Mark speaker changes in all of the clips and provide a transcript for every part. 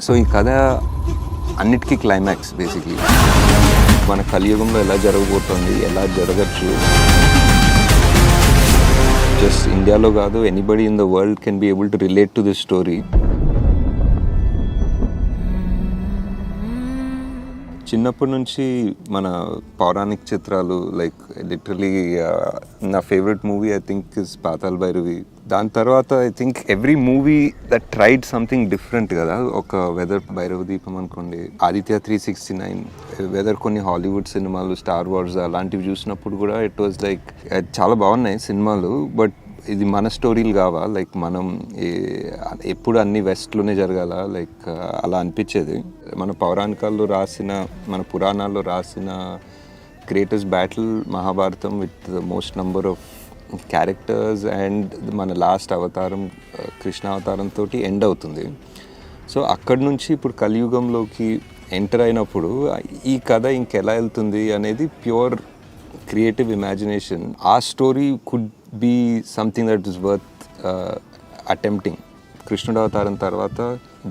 Speaker 1: So ఈ కథ అన్నిటికీ క్లైమాక్స్ బేసిక్లీ మన కలియుగంలో ఎలా జరగబోతోంది, ఎలా జరగచ్చు. జస్ట్ ఇండియాలో కాదు, anybody in the world can be able to relate to this story. చిన్నప్పటి నుంచి మన పౌరాణిక చిత్రాలు లైక్ లిటరలీ నా favourite movie I think is Paatal Bhairavi. దాని తర్వాత I think every movie that tried something different కదా. ఒక వెదర్ భైరవ దీపం అనుకోండి, ఆదిత్య 369, వెదర్ కొన్ని హాలీవుడ్ సినిమాలు, స్టార్ వార్స్ అలాంటివి చూసినప్పుడు కూడా ఇట్ వాజ్ లైక్ చాలా బాగున్నాయి సినిమాలు. బట్ ఇది మన స్టోరీలు కావా, లైక్ మనం ఎప్పుడు అన్ని వెస్ట్లోనే జరగాల, లైక్ అలా అనిపించేది. మన పౌరాణికాల్లో రాసిన, మన పురాణాల్లో రాసిన greatest battle Mahabharatam with the most number of characters and మన లాస్ట్ అవతారం కృష్ణ అవతారంతో ఎండ్ అవుతుంది. సో అక్కడి నుంచి ఇప్పుడు కలియుగంలోకి ఎంటర్ అయినప్పుడు ఈ కథ ఇంకెలా వెళ్తుంది అనేది ప్యూర్ క్రియేటివ్ ఇమాజినేషన్. ఆ story could be something that is worth attempting. కృష్ణుడు అవతారం తర్వాత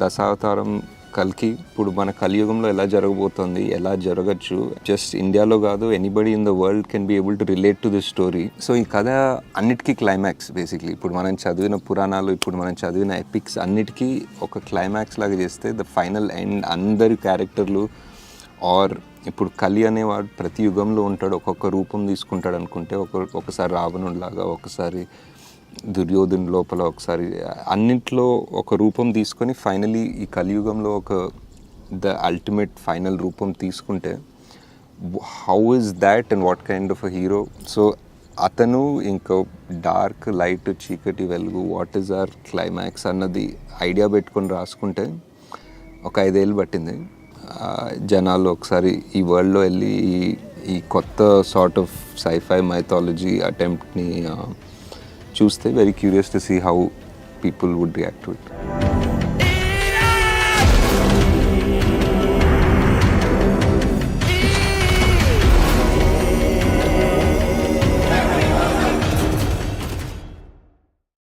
Speaker 1: దశావతారం కల్కి, ఇప్పుడు మన కలియుగంలో ఎలా జరగబోతోంది, ఎలా జరగచ్చు. జస్ట్ ఇండియాలో కాదు, anybody in the world can be able to relate to this story. So ఈ కథ అన్నిటికీ క్లైమాక్స్ బేసిక్లీ. ఇప్పుడు మనం చదివిన పురాణాలు, ఇప్పుడు మనం చదివిన ఎపిక్స్ అన్నిటికీ ఒక క్లైమాక్స్ లాగా చేస్తే ద ఫైనల్ ఎండ్ అందరి క్యారెక్టర్లు. ఆర్ ఇప్పుడు కలి అనేవాడు ప్రతి యుగంలో ఉంటాడు, ఒక్కొక్క రూపం తీసుకుంటాడు అనుకుంటే, ఒకసారి రావణుడిలాగా, ఒకసారి దుర్యోధను లోపల, ఒకసారి అన్నింటిలో ఒక రూపం తీసుకొని ఫైనలీ ఈ కలియుగంలో ఒక ద అల్టిమేట్ ఫైనల్ రూపం తీసుకుంటే how is that and what kind of a hero. So అతను ఇంకో డార్క్, లైట్, చీకటి, వెలుగు, వాట్ ఈజ్ అవర్ క్లైమాక్స్ అన్నది ఐడియా పెట్టుకొని రాసుకుంటే ఒక 5 ఏళ్ళు పట్టింది. జనాలు ఒకసారి ఈ వరల్డ్లో వెళ్ళి ఈ కొత్త సార్ట్ ఆఫ్ సైఫై మైథాలజీ అటెంప్ట్ని చూస్తే very curious to see how people would react to it.